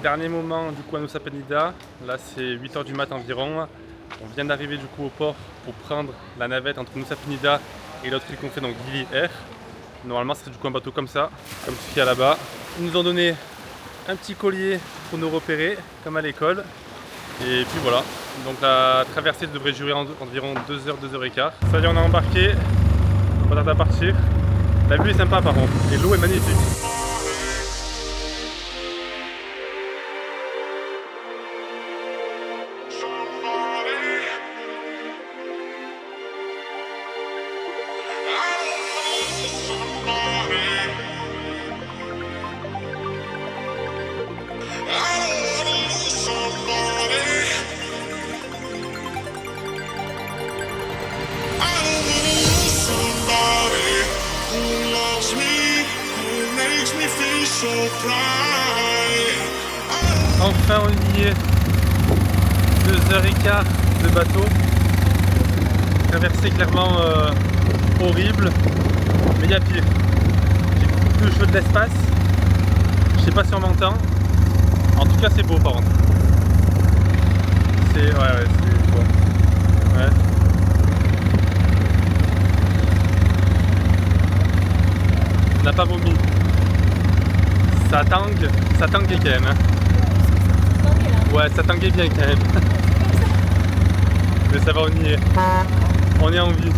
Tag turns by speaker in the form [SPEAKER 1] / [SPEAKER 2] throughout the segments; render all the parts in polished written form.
[SPEAKER 1] Dernier moment du coup à Nusa Penida, là c'est 8h du matin environ. On vient d'arriver du coup au port pour prendre la navette entre Nusa Penida et l'autre île qu'on fait, donc Gili Air. Normalement c'est du coup un bateau comme ça, comme ce qu'il y a là-bas. Ils nous ont donné un petit collier pour nous repérer, comme à l'école. Et puis voilà, donc la traversée devrait durer environ 2h, 2h15. Ça y est, on a embarqué, on va tarder à partir. La vue est sympa par contre, et l'eau est magnifique. Enfin on y est, 2h15 de bateau, traversée clairement horrible, mais il y a pire. J'ai beaucoup plus chaud de l'espace, je sais pas si on m'entend, en tout cas c'est beau par contre. C'est beau. Ouais. On n'a pas vomi. Ça tanguait quand même. Hein. Ouais, ça tanguait bien quand même. Mais ça va, on y est. On est en vie.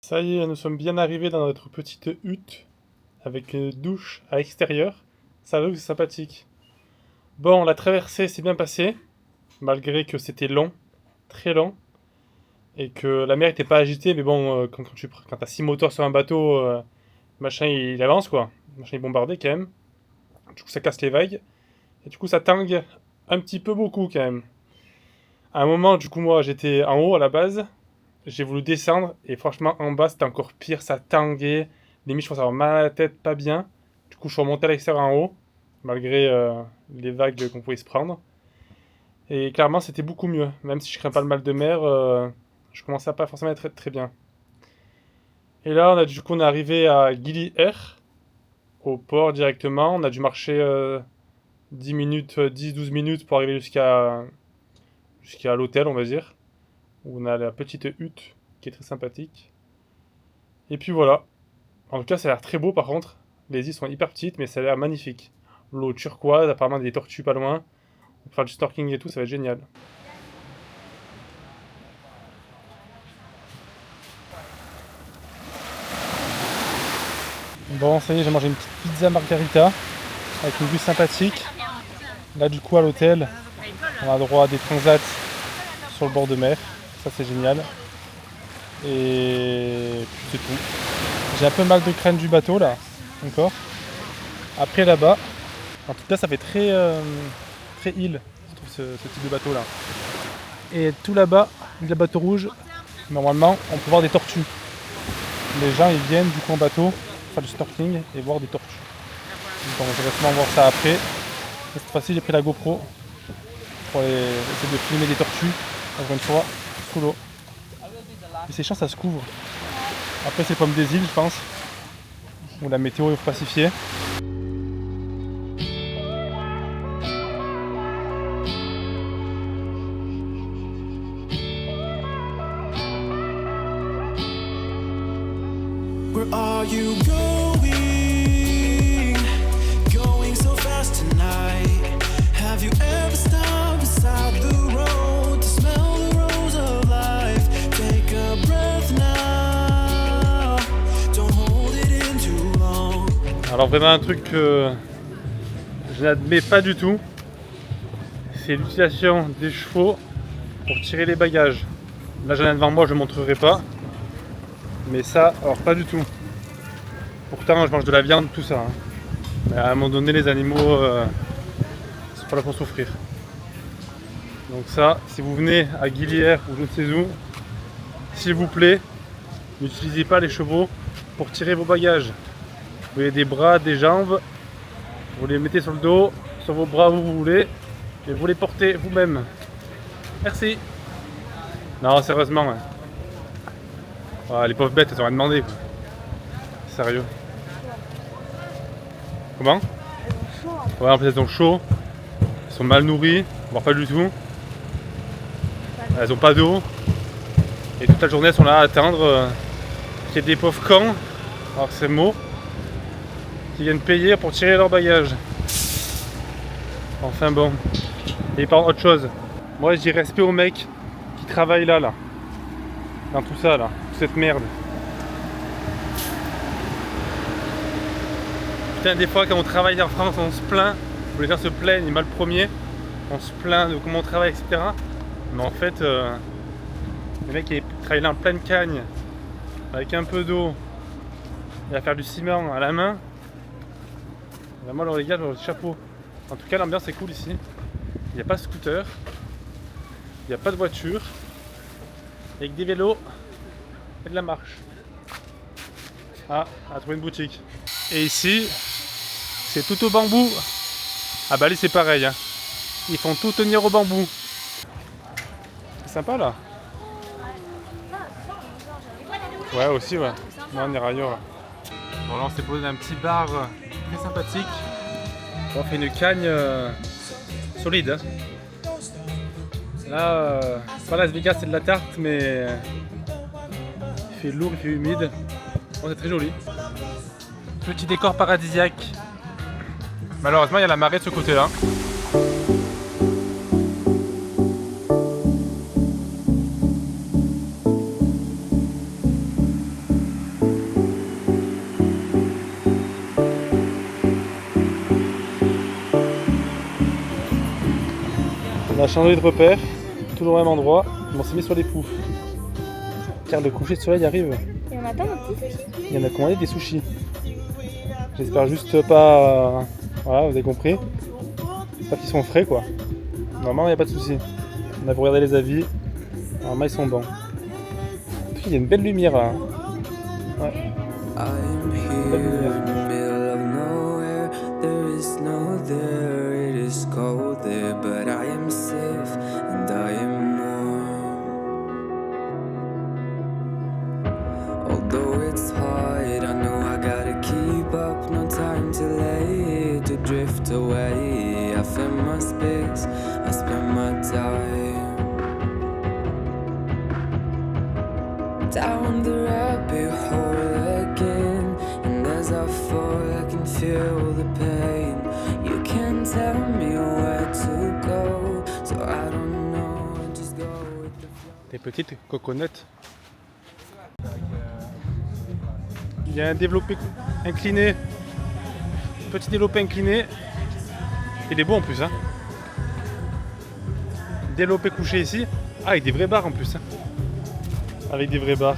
[SPEAKER 1] Ça y est, nous sommes bien arrivés dans notre petite hutte avec une douche à l'extérieur. Ça va, c'est sympathique. Bon, la traversée s'est bien passée, malgré que c'était long, très long, et que la mer n'était pas agitée, mais bon, quand t'as 6 moteurs sur un bateau, machin il avance quoi, machin il bombardé quand même, du coup ça casse les vagues, et du coup ça tangue un petit peu beaucoup quand même. À un moment, du coup moi j'étais en haut à la base, j'ai voulu descendre, et franchement en bas c'était encore pire, ça tanguait, limite je commençais à avoir mal à la tête, pas bien, du coup je suis remonté à l'extérieur en haut, malgré les vagues qu'on pouvait se prendre. Et clairement, c'était beaucoup mieux. Même si je crains pas le mal de mer, je commençais à pas forcément être très bien. Et là, du coup, on est arrivé à Gili Air, au port directement. On a dû marcher 10 minutes, 10-12 minutes pour arriver jusqu'à l'hôtel, on va dire. Où on a la petite hutte qui est très sympathique. Et puis voilà. En tout cas, ça a l'air très beau par contre. Les îles sont hyper petites, mais ça a l'air magnifique. L'eau turquoise, apparemment des tortues pas loin. Pour faire du snorkeling et tout, ça va être génial. Bon, ça y est, j'ai mangé une petite pizza margarita avec une vue sympathique. Là, du coup, à l'hôtel, on a droit à des transats sur le bord de mer. Ça, c'est génial. Et puis, c'est tout. J'ai un peu mal de crâne du bateau, là, encore. Après, là-bas, en tout cas, ça fait très, très île, je trouve, ce type de bateau-là. Et tout là-bas, le bateau rouge, normalement, on peut voir des tortues. Les gens, ils viennent du coup en bateau faire du snorkeling et voir des tortues. Donc on va sûrement voir ça après. Et cette fois-ci j'ai pris la GoPro pour essayer de filmer des tortues, encore une fois, sous l'eau. Et ces champs ça se couvre. Après c'est pommes des îles je pense, où la météo est pacifiée.
[SPEAKER 2] Where are you going? Going so fast tonight. Have you ever stopped beside the road to smell the rose of life? Take a breath now. Don't hold it in too long.
[SPEAKER 1] Alors vraiment un truc que je n'admets pas du tout, c'est l'utilisation des chevaux pour tirer les bagages. Là j'en ai devant moi, je ne montrerai pas. Mais ça, alors pas du tout. Pourtant je mange de la viande, tout ça. Hein. Mais à un moment donné les animaux sont pas là pour souffrir. Donc ça, si vous venez à Gili Air ou je ne sais où, s'il vous plaît, n'utilisez pas les chevaux pour tirer vos bagages. Vous voulez des bras, des jambes, vous les mettez sur le dos, sur vos bras où vous voulez, et vous les portez vous-même. Merci. Non, sérieusement. Hein. Ah, les pauvres bêtes, elles ont rien demandé. Quoi. Sérieux. Comment? Ouais, en fait, elles ont chaud, elles sont mal nourries, voire pas du tout. Elles ont pas d'eau. Et toute la journée, elles sont là à attendre qu'il y ait des pauvres cons, alors que c'est le mot, qui viennent payer pour tirer leur bagage. Enfin bon. Et par autre chose. Moi, je dis respect aux mecs qui travaillent là. Dans tout ça, là. Toute cette merde. Putain, des fois, quand on travaille en France, on se plaint. Les gens se plaignent, et mal le premier. On se plaint de comment on travaille, etc. Mais en fait, les mecs qui travaillent là en pleine cagne, avec un peu d'eau, et à faire du ciment à la main. Vraiment, alors les gars, le chapeau. En tout cas, l'ambiance est cool ici. Il n'y a pas de scooter, il n'y a pas de voiture, avec des vélos et de la marche. Ah, on a trouvé une boutique. Et ici, c'est tout au bambou. À Bali, c'est pareil. Hein. Ils font tout tenir au bambou. C'est sympa là. Ouais, aussi, ouais. Non, on ira ailleurs. Bon, là, on s'est posé dans un petit bar très sympathique. On fait une cagne solide. Hein. Là, pas Las Vegas, c'est de la tarte, mais il fait lourd, il fait humide. Bon, c'est très joli. Petit décor paradisiaque. Malheureusement, il y a la marée de ce côté-là. On a changé de repère, toujours au même endroit, on s'est mis sur les poufs. Car le coucher de soleil arrive.
[SPEAKER 3] Et on attend un petit sushi.
[SPEAKER 1] Il y en a commandé des sushis. J'espère juste pas... Voilà, vous avez compris. J'espère qu'ils sont frais quoi. Normalement il n'y a pas de souci. On a regardé les avis. Normalement ils sont bons. Il y a une belle lumière là. Ouais.
[SPEAKER 2] I'm here in the middle of nowhere. There is no there, it is cold there, but I am safe and I am warm. Although it's hard, I know I gotta keep up. No time to lay, to drift away. I find my space, I spend my time down the rabbit hole again, and as I fall I can feel the pain. You can't tell me where to go, so I don't know, just go with the flow.
[SPEAKER 1] Des petites coconuts. Il y a un développé incliné. Petit développé incliné. Il est beau en plus. Hein. Développé couché ici. Ah, avec des vrais bars en plus. Hein. Avec des vrais bars.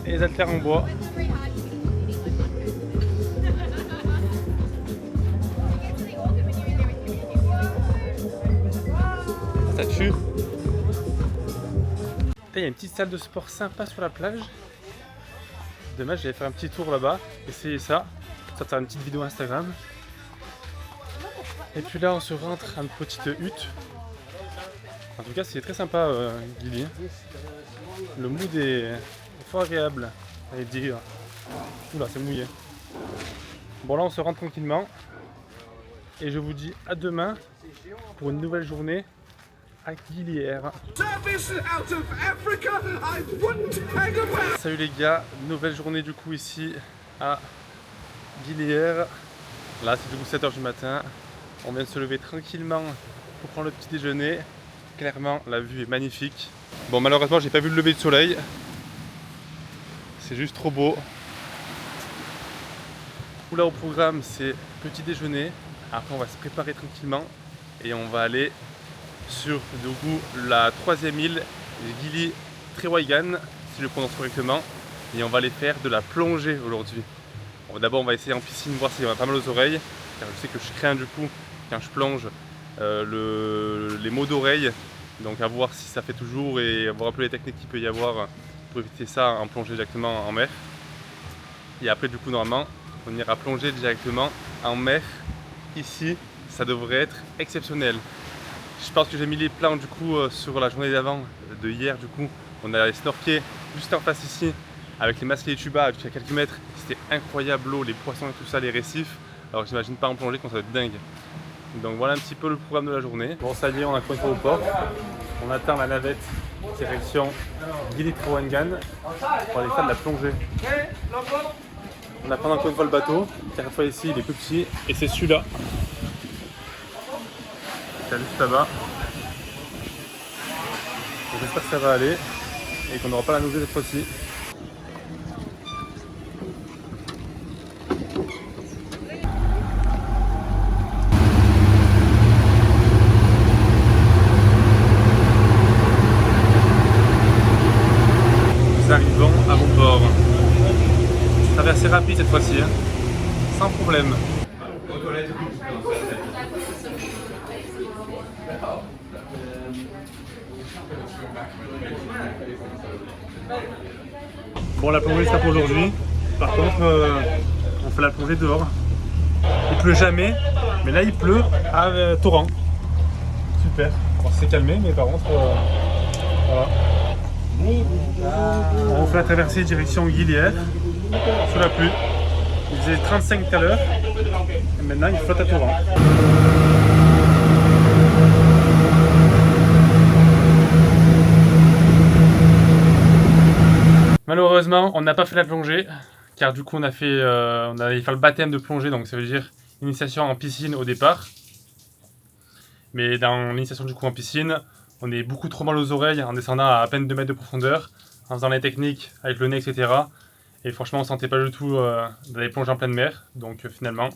[SPEAKER 1] Et les haltères en bois. Ça tue. Il y a une petite salle de sport sympa sur la plage. Demain, j'allais faire un petit tour là-bas, essayer ça. Ça faire une petite vidéo Instagram. Et puis là, on se rentre à une petite hutte. En tout cas, c'est très sympa, Gili. Le mood est fort agréable, allez dire. Oula, c'est mouillé. Bon, là, on se rentre tranquillement. Et je vous dis à demain pour une nouvelle journée à Gilière. Salut les gars, nouvelle journée du coup ici à Gilière. Là c'est du coup 7h du matin. On vient de se lever tranquillement pour prendre le petit déjeuner. Clairement la vue est magnifique. Bon malheureusement j'ai pas vu le lever du soleil. C'est juste trop beau. Là au programme c'est petit déjeuner. Après on va se préparer tranquillement et on va aller sur du coup la troisième île, Gili Trewhigan, si je le prononce correctement, et on va aller faire de la plongée aujourd'hui. Bon, d'abord on va essayer en piscine voir si on a pas mal aux oreilles, car je sais que je crains du coup quand je plonge
[SPEAKER 3] les maux d'oreille. Donc à voir si ça fait toujours et voir un peu les techniques qu'il peut y avoir pour éviter ça en plongée directement en mer. Et après du coup normalement on ira plonger directement en mer. Ici ça devrait être exceptionnel. Je pense que j'ai mis les plans du coup sur la journée d'avant, de hier du coup. On a snorké juste en face ici avec les masques et les tubas jusqu'à quelques mètres. C'était incroyable l'eau, les poissons et tout ça, les récifs. Alors j'imagine pas en plongée quand ça va être dingue. Donc voilà un petit peu le programme de la journée. Bon ça y est, on a pointé au port. On attend la navette direction Gili Trawangan pour aller faire de la plongée. On attend encore une fois le bateau. Cette fois ici il est plus petit et c'est celui-là. C'est juste là-bas. J'espère que ça va aller et qu'on n'aura pas la nausée cette fois-ci. Nous arrivons à bon port. Traversée rapide cette fois-ci, hein. Sans problème. Bon, la plongée c'est pour aujourd'hui. Par contre, on fait la plongée dehors. Il pleut jamais, mais là il pleut à torrent. Super. On s'est calmé, mais par contre, voilà. On fait la traversée direction Guilière, sous la pluie. Il faisait 35 tout à l'heure, et maintenant il flotte à torrent. Malheureusement, on n'a pas fait la plongée, car du coup on allait faire le baptême de plongée, donc ça veut dire initiation en piscine au départ. Mais dans l'initiation du coup en piscine, on est beaucoup trop mal aux oreilles en descendant à peine 2 mètres de profondeur, en faisant les techniques avec le nez, etc. Et franchement, on sentait pas du tout d'aller plonger en pleine mer, donc finalement,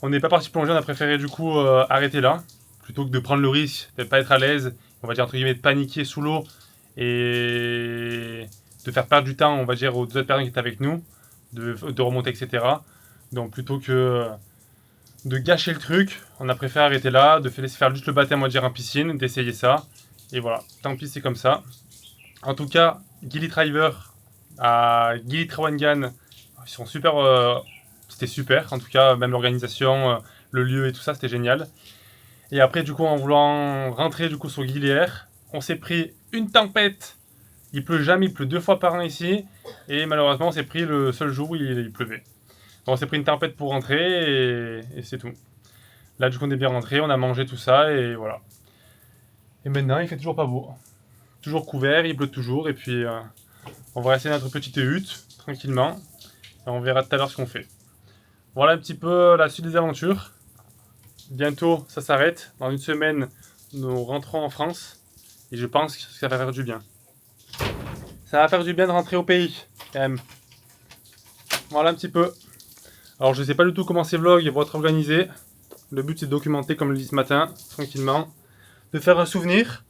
[SPEAKER 3] on n'est pas parti plonger, on a préféré du coup arrêter là, plutôt que de prendre le risque de ne pas être à l'aise, on va dire entre guillemets de paniquer sous l'eau et de faire perdre du temps, on va dire, aux autres personnes qui étaient avec nous, de remonter, etc. Donc plutôt que de gâcher le truc, on a préféré arrêter là, de laisser faire juste le baptême, on va dire, en piscine, d'essayer ça. Et voilà, tant pis, c'est comme ça. En tout cas, Gili Driver à Gili Trawangan, ils sont super, c'était super. En tout cas, même l'organisation, le lieu et tout ça, c'était génial. Et après, du coup, en voulant rentrer du coup sur Guilière, on s'est pris une tempête. Il pleut jamais, il pleut 2 fois par an ici. Et malheureusement, on s'est pris le seul jour où il pleuvait. On s'est pris une tempête pour rentrer et c'est tout. Là, du coup, on est bien rentré, on a mangé tout ça et voilà. Et maintenant, il fait toujours pas beau. Toujours couvert, il pleut toujours. Et puis, on va rester dans notre petite hutte, tranquillement. Et on verra tout à l'heure ce qu'on fait. Voilà un petit peu la suite des aventures. Bientôt, ça s'arrête. Dans une semaine, nous rentrons en France. Et je pense que ça va faire du bien. Ça va faire du bien de rentrer au pays, quand même. Voilà un petit peu. Alors je sais pas du tout comment ces vlogs vont être organisés. Le but c'est de documenter comme je l'ai dit ce matin, tranquillement. De faire un souvenir.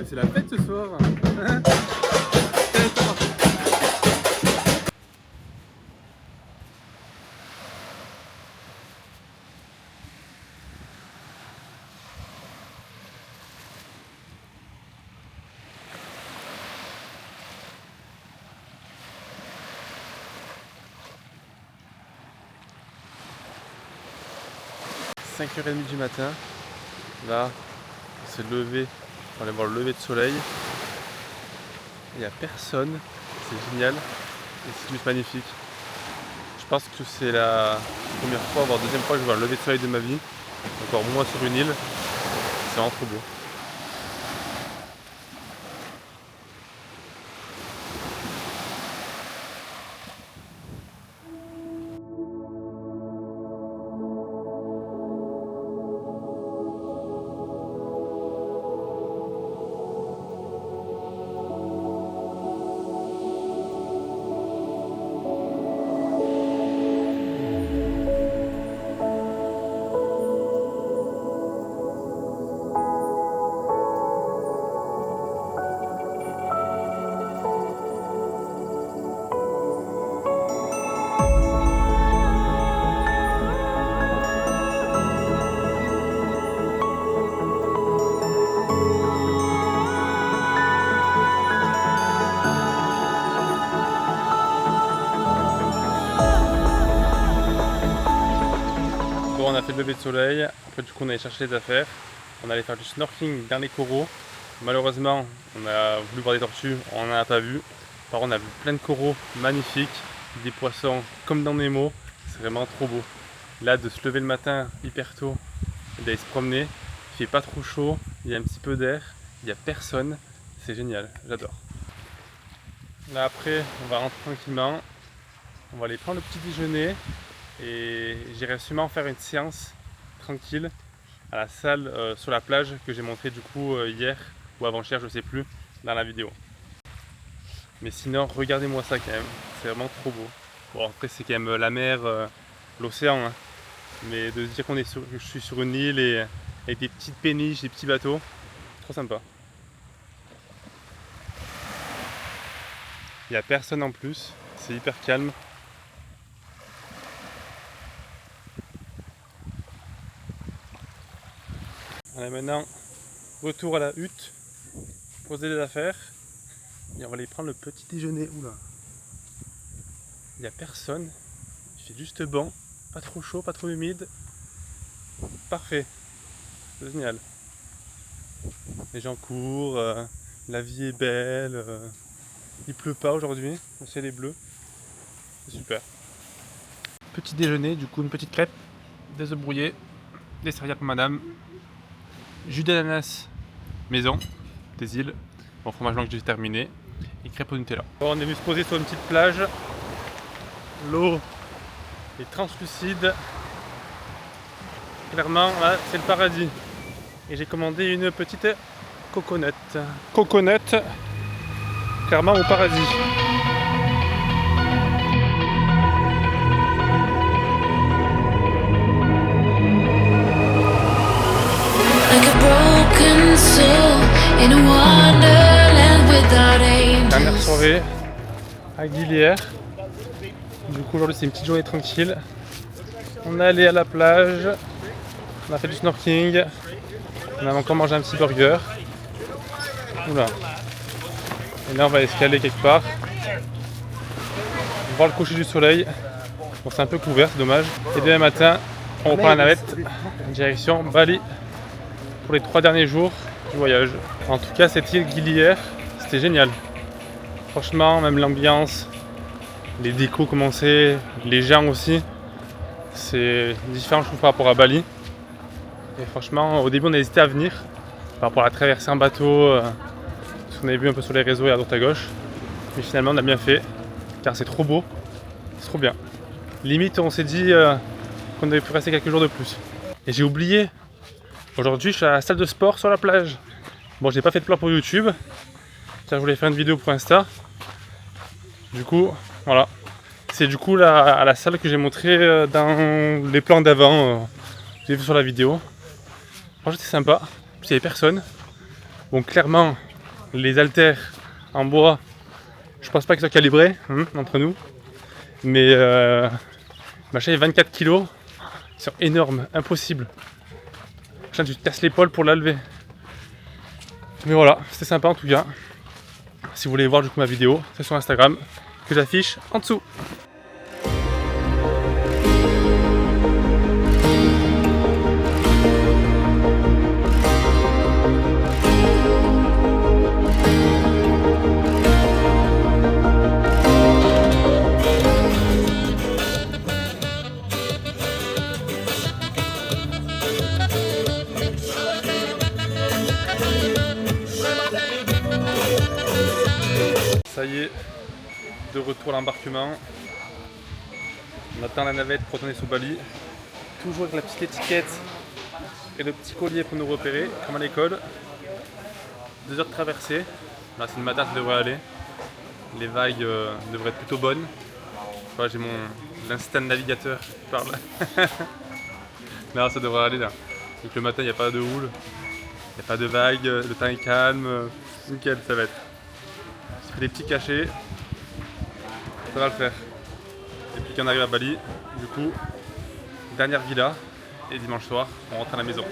[SPEAKER 3] C'est la fête ce soir. 5h30 du matin, là on s'est levé, on va aller voir le lever de soleil, il n'y a personne, c'est génial et c'est juste magnifique. Je pense que c'est la première fois, voire deuxième fois que je vois un lever de soleil de ma vie, encore moins sur une île, c'est vraiment trop beau. a fait le lever de soleil. Après, du coup, on allait chercher les affaires. On allait faire du snorkeling dans les coraux. Malheureusement, on a voulu voir des tortues, on n'en a pas vu. Par contre, on a vu plein de coraux magnifiques, des poissons comme dans Nemo. C'est vraiment trop beau. Là, de se lever le matin hyper tôt et d'aller se promener, il fait pas trop chaud, il y a un petit peu d'air, il n'y a personne. C'est génial, j'adore. Là, après, on va rentrer tranquillement. On va aller prendre le petit déjeuner et j'irai sûrement faire une séance tranquille à la salle sur la plage que j'ai montré du coup hier ou avant-hier, je sais plus, dans la vidéo. Mais sinon, regardez-moi ça quand même, c'est vraiment trop beau. Bon, après c'est quand même la mer, l'océan, hein. Mais de se dire que je suis sur une île et avec des petites péniches, des petits bateaux, trop sympa. Il n'y a personne en plus, c'est hyper calme. Allez, maintenant, retour à la hutte, poser les affaires et on va aller prendre le petit déjeuner. Oula, il n'y a personne, il fait juste bon, pas trop chaud, pas trop humide, parfait, c'est génial. Les gens courent, la vie est belle, il pleut pas aujourd'hui, le ciel est bleu, c'est super. Petit déjeuner, du coup une petite crêpe, des œufs brouillés, des céréales pour madame, jus d'ananas maison, des îles, bon fromage blanc que j'ai terminé, et crêpes au Nutella. Bon, on est venu se poser sur une petite plage, l'eau est translucide, clairement là c'est le paradis. Et j'ai commandé une petite coconut. Coconut, clairement au paradis. Dernière soirée à Guilière. Du coup aujourd'hui c'est une petite journée tranquille. On est allé à la plage, on a fait du snorkeling, on a encore mangé un petit burger. Oula. Et là on va escalader quelque part. Voir le coucher du soleil. Bon c'est un peu couvert, c'est dommage. Et demain matin on reprend la navette direction Bali pour les 3 derniers jours du voyage. En tout cas cette île Guilière, c'était génial. Franchement, même l'ambiance, les décos commençaient, les gens aussi, c'est différent je trouve par rapport à Bali. Et franchement, au début on a hésité à venir par rapport à la traversée en bateau, ce qu'on avait vu un peu sur les réseaux et à droite à gauche. Mais finalement on a bien fait, car c'est trop beau, c'est trop bien. Limite on s'est dit qu'on devait pu rester quelques jours de plus. Et j'ai oublié, aujourd'hui je suis à la salle de sport sur la plage. Bon j'ai pas fait de plan pour YouTube, car je voulais faire une vidéo pour Insta. Du coup, voilà. C'est du coup à la salle que j'ai montré dans les plans d'avant. J'ai vu sur la vidéo. Franchement c'était sympa. Il n'y avait personne. Bon clairement, les haltères en bois, je pense pas qu'ils soient calibrés entre nous. Mais machin est 24 kg. Ils sont énormes, impossible. Machin, tu te casses l'épaule pour la lever. Mais voilà, c'était sympa en tout cas. Si vous voulez voir du coup ma vidéo, c'est sur Instagram que j'affiche en dessous. Ça y est, de retour à l'embarquement. On attend la navette pour retourner sur Bali. Toujours avec la petite étiquette et le petit collier pour nous repérer, comme à l'école. 2 heures de traversée. Là c'est le matin, ça devrait aller. Les vagues devraient être plutôt bonnes. Voilà, j'ai l'instant navigateur qui parle. Non, ça devrait aller là. Donc le matin il n'y a pas de houle, il n'y a pas de vagues, le temps est calme. Nickel, ça va être. Des petits cachets, ça va le faire. Et puis quand on arrive à Bali, du coup, dernière villa, et dimanche soir, on rentre à la maison.